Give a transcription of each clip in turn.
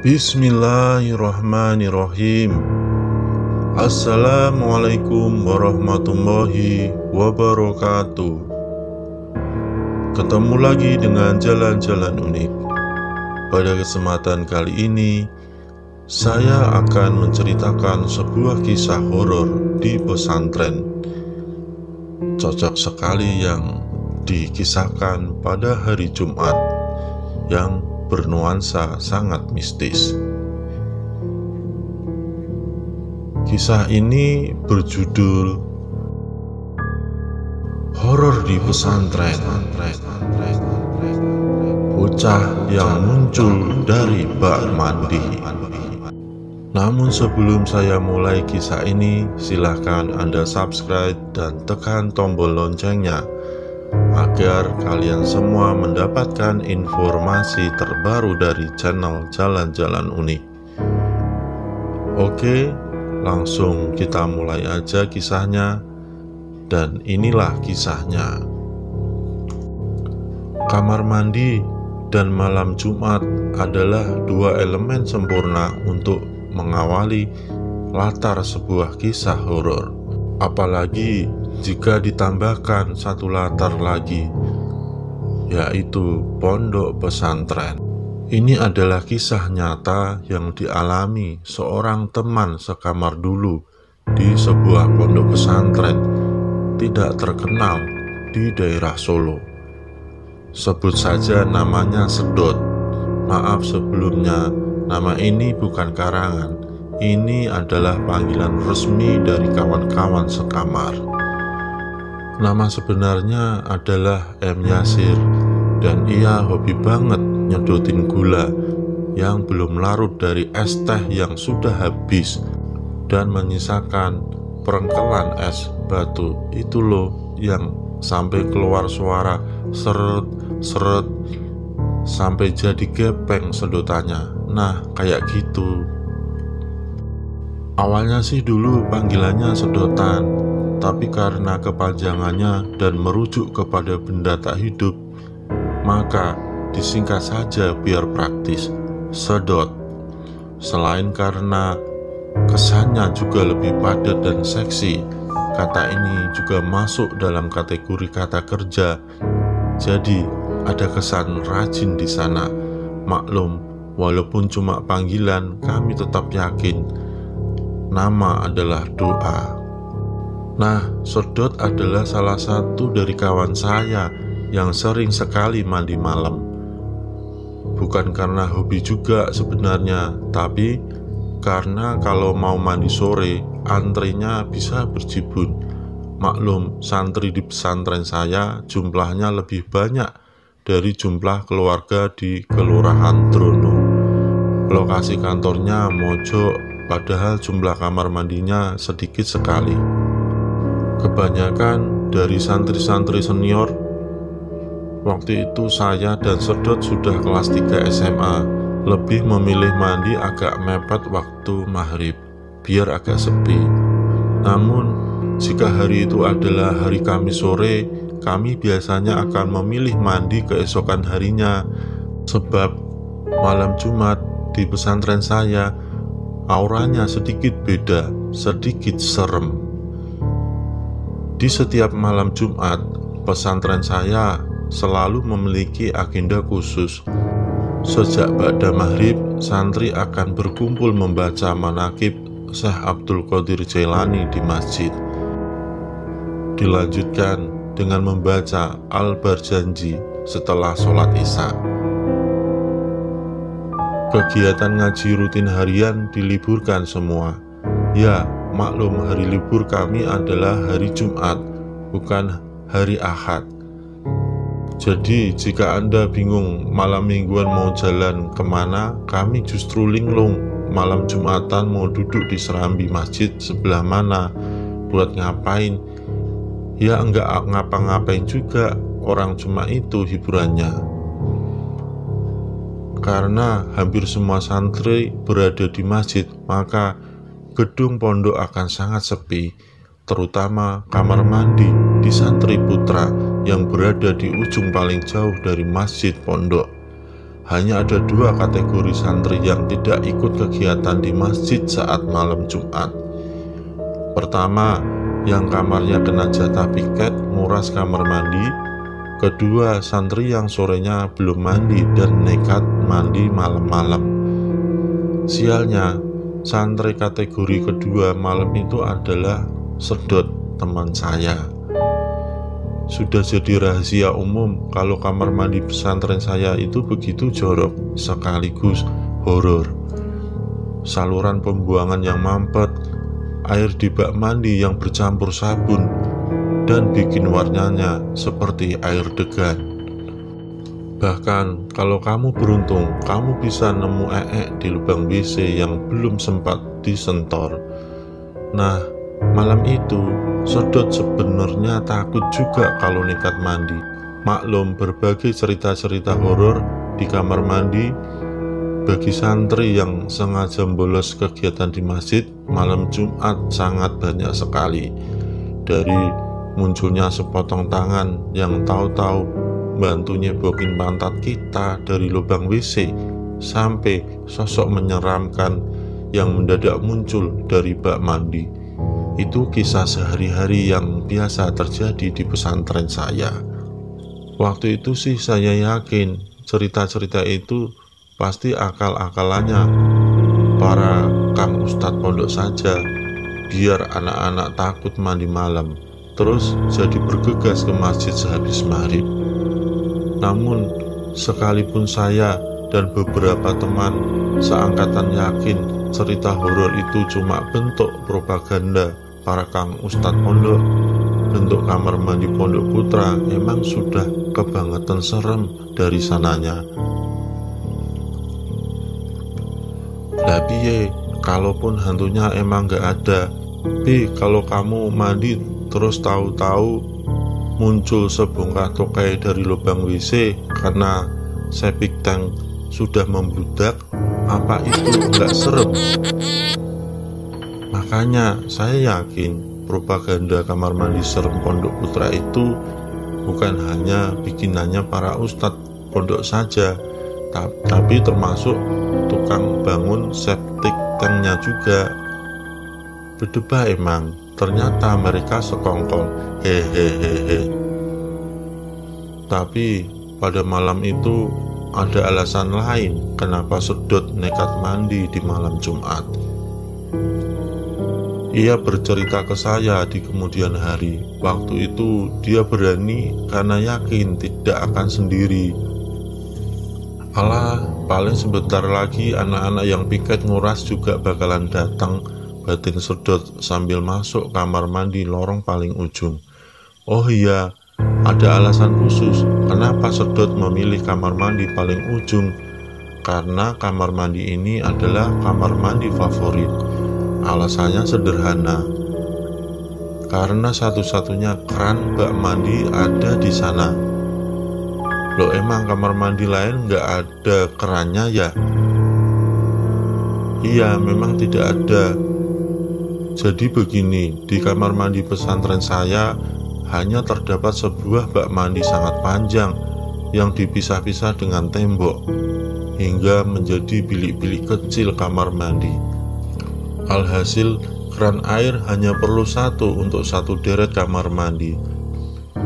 Bismillahirrahmanirrahim. Assalamualaikum warahmatullahi wabarakatuh. Ketemu lagi dengan jalan-jalan unik. Pada kesempatan kali ini, saya akan menceritakan sebuah kisah horor di pesantren. Cocok sekali yang dikisahkan pada hari Jumat yang bernuansa sangat mistis. Kisah ini berjudul Horor di Pesantren. Bocah yang muncul dari bak mandi. Namun sebelum saya mulai kisah ini, silahkan Anda subscribe dan tekan tombol loncengnya agar kalian semua mendapatkan informasi terbaru dari channel Jalan-Jalan Unik. Oke, langsung kita mulai aja kisahnya. Dan inilah kisahnya. Kamar mandi dan malam Jumat adalah dua elemen sempurna untuk mengawali latar sebuah kisah horor. Apalagi jika ditambahkan satu latar lagi, yaitu pondok pesantren. Ini adalah kisah nyata yang dialami seorang teman sekamar dulu di sebuah pondok pesantren tidak terkenal di daerah Solo. Sebut saja namanya Sedot. Maaf sebelumnya, nama ini bukan karangan. Ini adalah panggilan resmi dari kawan-kawan sekamar. Nama sebenarnya adalah M. Yasir, dan ia hobi banget nyedotin gula yang belum larut dari es teh yang sudah habis dan menyisakan perengkelan es batu itu loh, yang sampai keluar suara seret-seret sampai jadi gepeng sedotannya. Nah, kayak gitu. Awalnya sih dulu panggilannya sedotan, tapi karena kepanjangannya dan merujuk kepada benda tak hidup, maka disingkat saja biar praktis, Sedot. Selain karena kesannya juga lebih padat dan seksi, kata ini juga masuk dalam kategori kata kerja. Jadi ada kesan rajin di sana. Maklum, walaupun cuma panggilan, kami tetap yakin nama adalah doa. Nah, Sedot adalah salah satu dari kawan saya yang sering sekali mandi malam. Bukan karena hobi juga sebenarnya, tapi karena kalau mau mandi sore, antrinya bisa berjibun. Maklum, santri di pesantren saya jumlahnya lebih banyak dari jumlah keluarga di Kelurahan Drono. Lokasi kantornya Mojok, padahal jumlah kamar mandinya sedikit sekali. Kebanyakan dari santri-santri senior. Waktu itu saya dan Sedot sudah kelas 3 SMA, lebih memilih mandi agak mepet waktu maghrib, biar agak sepi. Namun, jika hari itu adalah hari Kamis sore, kami biasanya akan memilih mandi keesokan harinya. Sebab malam Jumat di pesantren saya, auranya sedikit beda, sedikit serem. Di setiap malam Jumat, pesantren saya selalu memiliki agenda khusus. Sejak ba'da maghrib, santri akan berkumpul membaca manaqib Syekh Abdul Qadir Jailani di masjid. Dilanjutkan dengan membaca Al-Barjanji setelah sholat Isya. Kegiatan ngaji rutin harian diliburkan semua. Ya, maklum hari libur kami adalah hari Jumat, bukan hari Ahad. Jadi jika Anda bingung malam mingguan mau jalan kemana, kami justru linglung. Malam Jumatan mau duduk di serambi masjid sebelah mana, buat ngapain? Ya enggak ngapa-ngapain juga, orang cuma itu hiburannya. Karena hampir semua santri berada di masjid, maka gedung pondok akan sangat sepi, terutama kamar mandi di santri putra yang berada di ujung paling jauh dari masjid pondok. hanya ada dua kategori santri yang tidak ikut kegiatan di masjid saat malam Jumat. Pertama, yang kamarnya kena jatah piket nguras kamar mandi. Kedua, santri yang sorenya belum mandi dan nekat mandi malam-malam. Sialnya, santri kategori kedua malam itu adalah Sedot, teman saya. Sudah jadi rahasia umum kalau kamar mandi pesantren saya itu begitu jorok sekaligus horor. Saluran pembuangan yang mampet, air di bak mandi yang bercampur sabun, dan bikin warnanya seperti air degan. Bahkan kalau kamu beruntung, kamu bisa nemu di lubang WC yang belum sempat disentor. Nah, malam itu Sedot sebenarnya takut juga kalau nekat mandi. Maklum, berbagai cerita-cerita horor di kamar mandi bagi santri yang sengaja bolos kegiatan di masjid malam Jumat sangat banyak sekali. Dari munculnya sepotong tangan yang tahu-tahu bantu nyebokin pantat kita dari lubang WC, sampai sosok menyeramkan yang mendadak muncul dari bak mandi. Itu kisah sehari-hari yang biasa terjadi di pesantren saya. Waktu itu sih saya yakin cerita-cerita itu pasti akal-akalannya para kang ustadz pondok saja, biar anak-anak takut mandi malam, terus jadi bergegas ke masjid sehabis maghrib. Namun sekalipun saya dan beberapa teman seangkatan yakin cerita horor itu cuma bentuk propaganda para kang ustadz pondok, bentuk kamar mandi Pondok Putra emang sudah kebangetan serem dari sananya. Lah piye, kalaupun hantunya emang gak ada, kalau kamu mandi terus tahu-tahu muncul sebongkah tokai dari lubang WC karena septic tank sudah membludak, apa itu gak serem? Makanya saya yakin propaganda kamar mandi serem Pondok Putra itu bukan hanya bikinannya para ustadz pondok saja, tapi termasuk tukang bangun septic tanknya juga. Berdebah emang, ternyata mereka sekongkol, hehehehe. Tapi pada malam itu ada alasan lain kenapa Sedot nekat mandi di malam Jumat. Ia bercerita ke saya di kemudian hari. Waktu itu dia berani karena yakin tidak akan sendiri. Alah, paling sebentar lagi anak-anak yang piket nguras juga bakalan datang, batin Sedot sambil masuk kamar mandi lorong paling ujung. Oh iya, ada alasan khusus kenapa Sedot memilih kamar mandi paling ujung. Karena kamar mandi ini adalah kamar mandi favorit. Alasannya sederhana, karena satu-satunya keran bak mandi ada di sana. Loh, emang kamar mandi lain nggak ada kerannya ya? Iya, memang tidak ada. Jadi begini, di kamar mandi pesantren saya hanya terdapat sebuah bak mandi sangat panjang yang dipisah-pisah dengan tembok hingga menjadi bilik-bilik kecil kamar mandi. Alhasil, keran air hanya perlu satu untuk satu deret kamar mandi.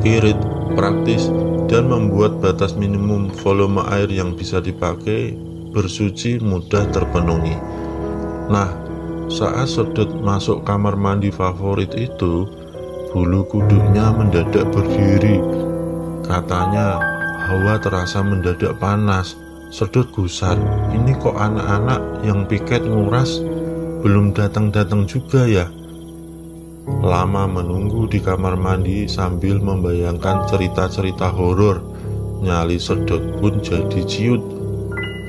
Irit, praktis, dan membuat batas minimum volume air yang bisa dipakai bersuci mudah terpenuhi. Nah, saat Sedot masuk kamar mandi favorit itu, bulu kuduknya mendadak berdiri. Katanya, hawa terasa mendadak panas. Sedot gusar, ini kok anak-anak yang piket nguras belum datang-datang juga ya? Lama menunggu di kamar mandi sambil membayangkan cerita-cerita horor, nyali Sedot pun jadi ciut.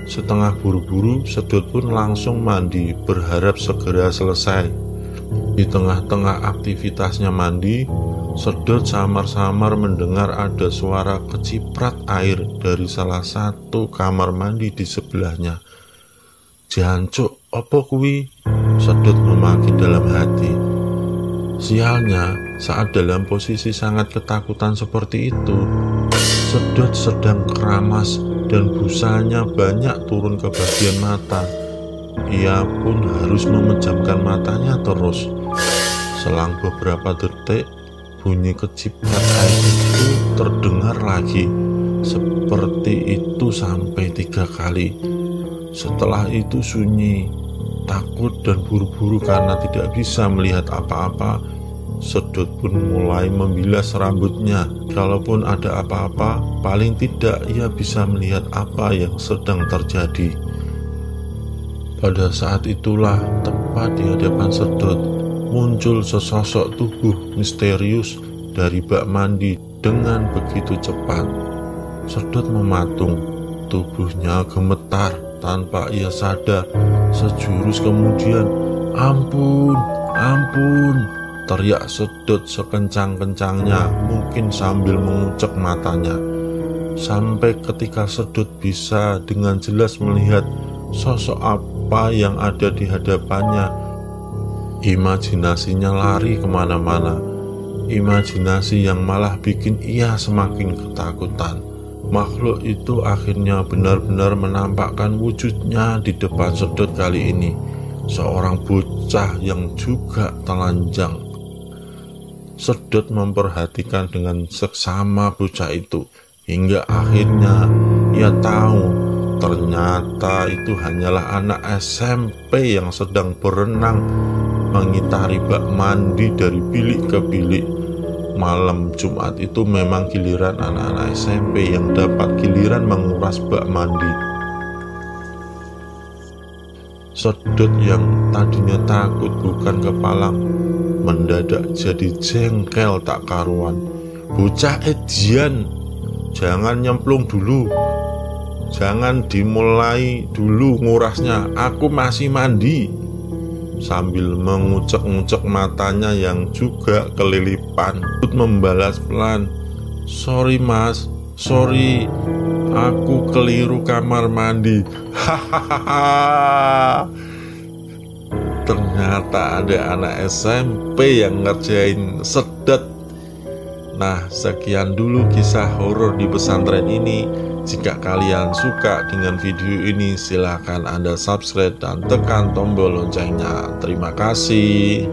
Setengah buru-buru, Sedot pun langsung mandi, berharap segera selesai. Di tengah-tengah aktivitasnya mandi, Sedot samar-samar mendengar ada suara keciprat air dari salah satu kamar mandi di sebelahnya. Jancuk, opo kuwi? Sedot memaki dalam hati. Sialnya, saat dalam posisi sangat ketakutan seperti itu, Sedot sedang keramas dan busanya banyak turun ke bagian mata. Ia pun harus memejamkan matanya terus. Selang beberapa detik, bunyi keciprat air itu terdengar lagi. Seperti itu sampai 3 kali. Setelah itu sunyi. Takut dan buru-buru karena tidak bisa melihat apa-apa, Sedot pun mulai membilas rambutnya. Kalaupun ada apa-apa, paling tidak ia bisa melihat apa yang sedang terjadi. Pada saat itulah, tepat di hadapan Sedot, muncul sesosok tubuh misterius dari bak mandi dengan begitu cepat. Sedot mematung, tubuhnya gemetar tanpa ia sadar. Sejurus kemudian, "Ampun, ampun!" teriak Sedot sekencang-kencangnya, mungkin sambil mengucek matanya. Sampai ketika Sedot bisa dengan jelas melihat sosok apa yang ada di hadapannya, imajinasinya lari kemana-mana. Imajinasi yang malah bikin ia semakin ketakutan. Makhluk itu akhirnya benar-benar menampakkan wujudnya di depan Sedot kali ini. Seorang bocah yang juga telanjang. Sedot memperhatikan dengan seksama bocah itu, hingga akhirnya ia tahu ternyata itu hanyalah anak SMP yang sedang berenang mengitari bak mandi dari bilik ke bilik. Malam Jumat itu memang giliran anak-anak SMP yang dapat giliran menguras bak mandi. Sedot yang tadinya takut bukan kepalang, mendadak jadi jengkel tak karuan. "Bocah Edian, jangan nyemplung dulu, jangan dimulai dulu ngurasnya, aku masih mandi." Sambil mengucek-ngucek matanya yang juga kelilipan, Sedot membalas pelan, "Sorry mas, sorry, aku keliru kamar mandi." Hahaha. Ternyata ada anak SMP yang ngerjain Sedot. Nah, sekian dulu kisah horor di pesantren ini. Jika kalian suka dengan video ini, silakan Anda subscribe dan tekan tombol loncengnya. Terima kasih.